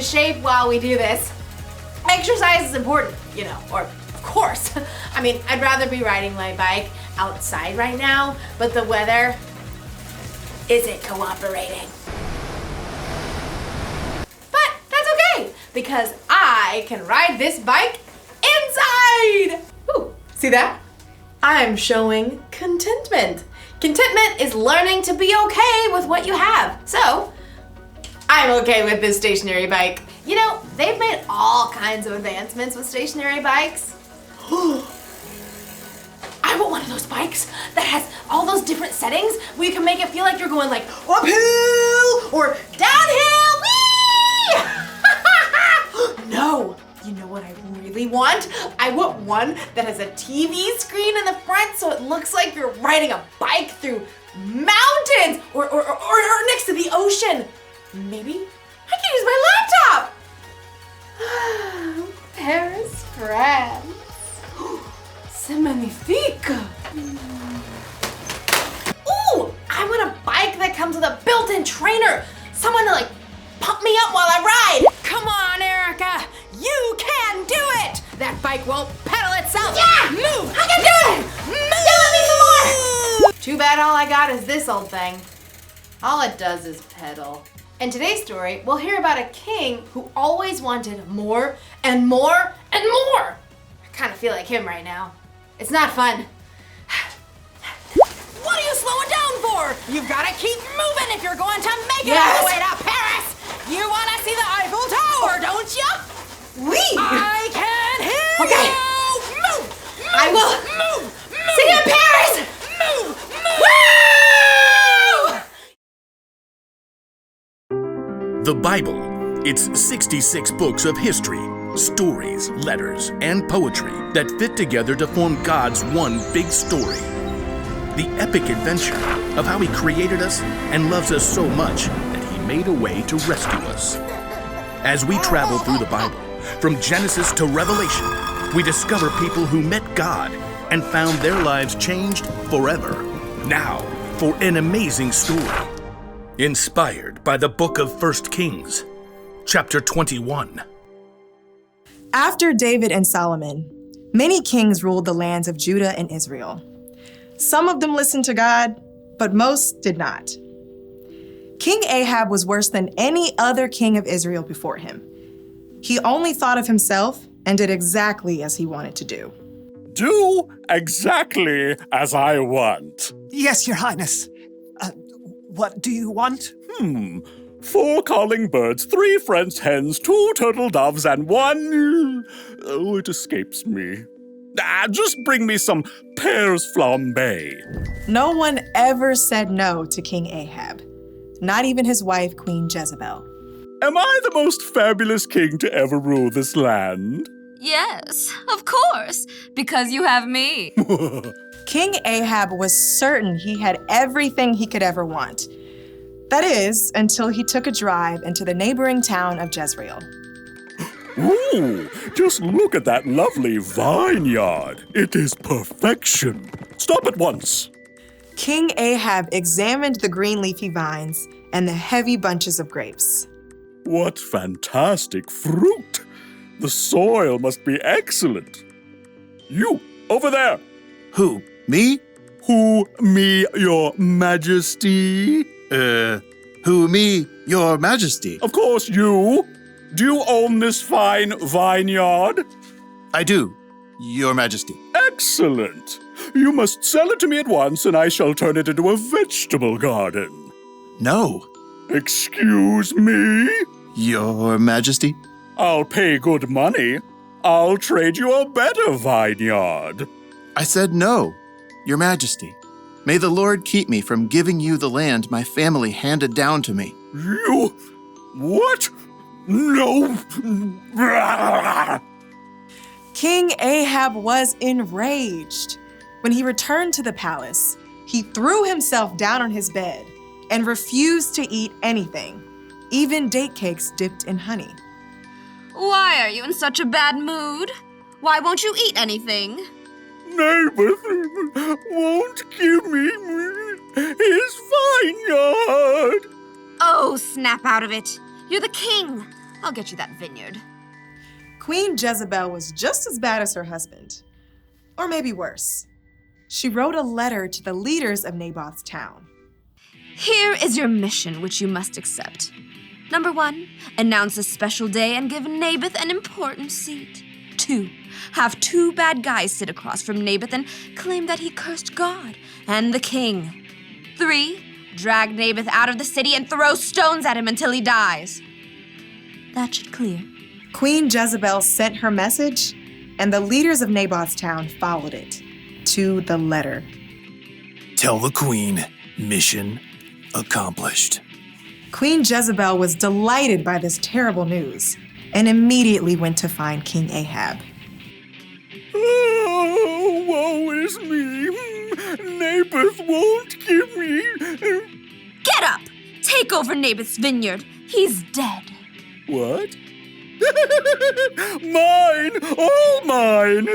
into shape while we do this. Exercise is important, or of course. I mean, I'd rather be riding my bike outside right now, but the weather isn't cooperating. But that's okay, because I can ride this bike inside! Ooh, see that? I'm showing contentment. Contentment is learning to be okay with what you have. So, I'm okay with this stationary bike. They've made all kinds of advancements with stationary bikes. I want one of those bikes that has all those different settings where you can make it feel like you're going like uphill or downhill. Whee! No, you know what I really want? I want one that has a TV screen in the front so it looks like you're riding a bike through mountains or next to the ocean. Maybe I can use my laptop. Paris, France. C'est magnifique. Ooh, I want a bike that comes with a built-in trainer. Someone to pump me up while I ride. Come on, Erica. You can do it. That bike won't pedal itself. Yeah, move. I can do it. Move. Yeah, me some more. Too bad all I got is this old thing. All it does is pedal. In today's story, we'll hear about a king who always wanted more and more and more. I kind of feel like him right now. It's not fun. What are you slowing down for? You've got to keep moving if you're going to make it all the way to Paris. You want to see the Eiffel Tower, don't you? I can hear you. Move. I will. Move. See you in Paris. Move. Woo! The Bible. It's 66 books of history, stories, letters, and poetry that fit together to form God's one big story. The epic adventure of how He created us and loves us so much that He made a way to rescue us. As we travel through the Bible, from Genesis to Revelation, we discover people who met God and found their lives changed forever. Now, for an amazing story. Inspired by the book of 1 Kings, chapter 21. After David and Solomon, many kings ruled the lands of Judah and Israel. Some of them listened to God, but most did not. King Ahab was worse than any other king of Israel before him. He only thought of himself and did exactly as he wanted to do. Do exactly as I want. Yes, Your Highness. What do you want? 4 calling birds, 3 French hens, 2 turtle doves, and 1... Oh, it escapes me. Just bring me some pears flambé. No one ever said no to King Ahab, not even his wife, Queen Jezebel. Am I the most fabulous king to ever rule this land? Yes, of course, because you have me. King Ahab was certain he had everything he could ever want. That is, until he took a drive into the neighboring town of Jezreel. Ooh, just look at that lovely vineyard. It is perfection. Stop at once. King Ahab examined the green leafy vines and the heavy bunches of grapes. What fantastic fruit. The soil must be excellent. You, over there. Who? Me? Who, me, your majesty? Who, me, your majesty? Of course, you. Do you own this fine vineyard? I do, your majesty. Excellent. You must sell it to me at once, and I shall turn it into a vegetable garden. No. Excuse me? Your majesty? I'll pay good money. I'll trade you a better vineyard. I said no, your majesty. May the Lord keep me from giving you the land my family handed down to me. You... what? No. King Ahab was enraged. When he returned to the palace, he threw himself down on his bed and refused to eat anything, even date cakes dipped in honey. Why are you in such a bad mood? Why won't you eat anything? Naboth won't give me his vineyard. Oh, snap out of it. You're the king. I'll get you that vineyard. Queen Jezebel was just as bad as her husband, or maybe worse. She wrote a letter to the leaders of Naboth's town. Here is your mission, which you must accept. Number 1, announce a special day and give Naboth an important seat. 2, have 2 bad guys sit across from Naboth and claim that he cursed God and the king. 3, drag Naboth out of the city and throw stones at him until he dies. That should clear. Queen Jezebel sent her message, and the leaders of Naboth's town followed it to the letter. Tell the queen, mission accomplished. Queen Jezebel was delighted by this terrible news and immediately went to find King Ahab. Oh, woe is me. Naboth won't give me. Get up! Take over Naboth's vineyard. He's dead. What? Mine! All mine!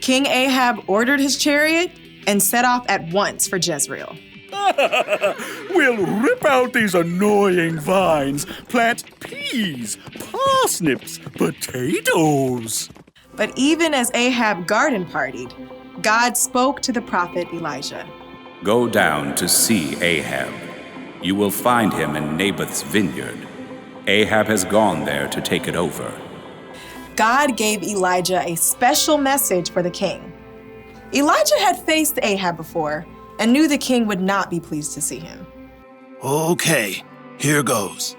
King Ahab ordered his chariot and set off at once for Jezreel. We'll rip out these annoying vines, plant peas, parsnips, potatoes. But even as Ahab garden partied, God spoke to the prophet Elijah. Go down to see Ahab. You will find him in Naboth's vineyard. Ahab has gone there to take it over. God gave Elijah a special message for the king. Elijah had faced Ahab before and knew the king would not be pleased to see him. Okay, here goes.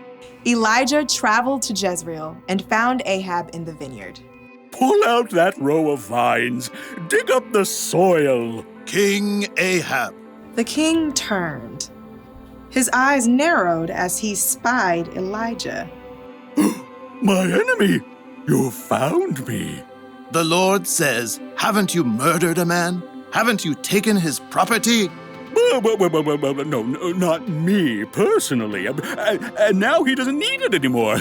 Elijah traveled to Jezreel and found Ahab in the vineyard. Pull out that row of vines. Dig up the soil. King Ahab. The king turned. His eyes narrowed as he spied Elijah. My enemy, you found me. The Lord says, haven't you murdered a man? Haven't you taken his property? No, not me personally. And now he doesn't need it anymore.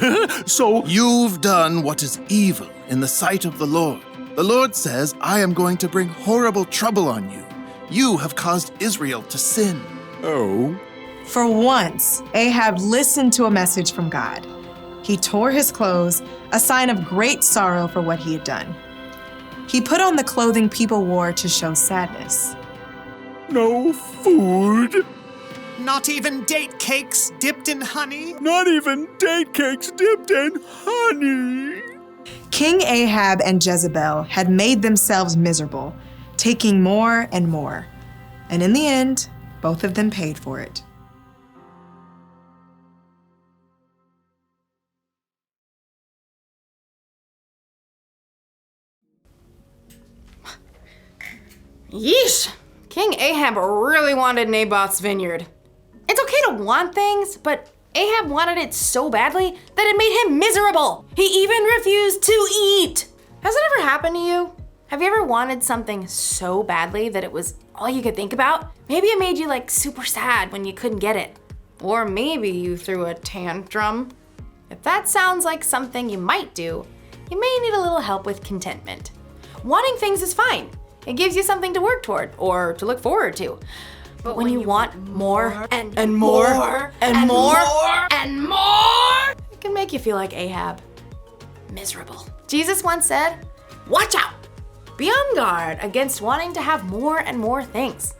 So You've done what is evil in the sight of the Lord. The Lord says, I am going to bring horrible trouble on you. You have caused Israel to sin. Oh. For once, Ahab listened to a message from God. He tore his clothes, a sign of great sorrow for what he had done. He put on the clothing people wore to show sadness. No food. Not even date cakes dipped in honey? Not even date cakes dipped in honey. King Ahab and Jezebel had made themselves miserable, taking more and more. And in the end, both of them paid for it. Yeesh! King Ahab really wanted Naboth's vineyard. It's okay to want things, but Ahab wanted it so badly that it made him miserable. He even refused to eat. Has it ever happened to you? Have you ever wanted something so badly that it was all you could think about? Maybe it made you like super sad when you couldn't get it. Or maybe you threw a tantrum. If that sounds like something you might do, you may need a little help with contentment. Wanting things is fine. It gives you something to work toward or to look forward to. But when you want more and more and more and more, it can make you feel like Ahab. Miserable. Jesus once said, watch out! Be on guard against wanting to have more and more things.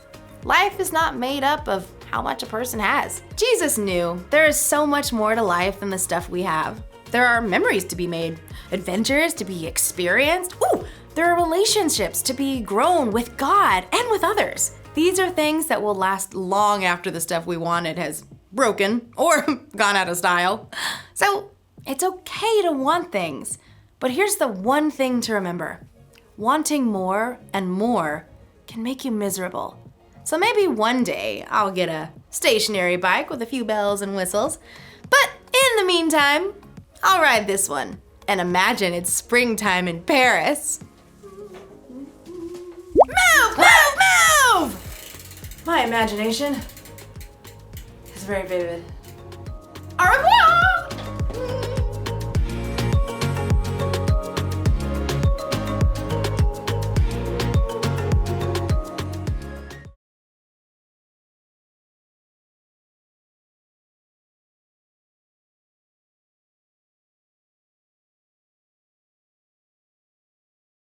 Life is not made up of how much a person has. Jesus knew there is so much more to life than the stuff we have. There are memories to be made, adventures to be experienced. Ooh! There are relationships to be grown with God and with others. These are things that will last long after the stuff we wanted has broken or gone out of style. So it's okay to want things, but here's the one thing to remember. Wanting more and more can make you miserable. So maybe one day I'll get a stationary bike with a few bells and whistles, but in the meantime, I'll ride this one and imagine it's springtime in Paris. Move, move, move! My imagination is very vivid. Au revoir!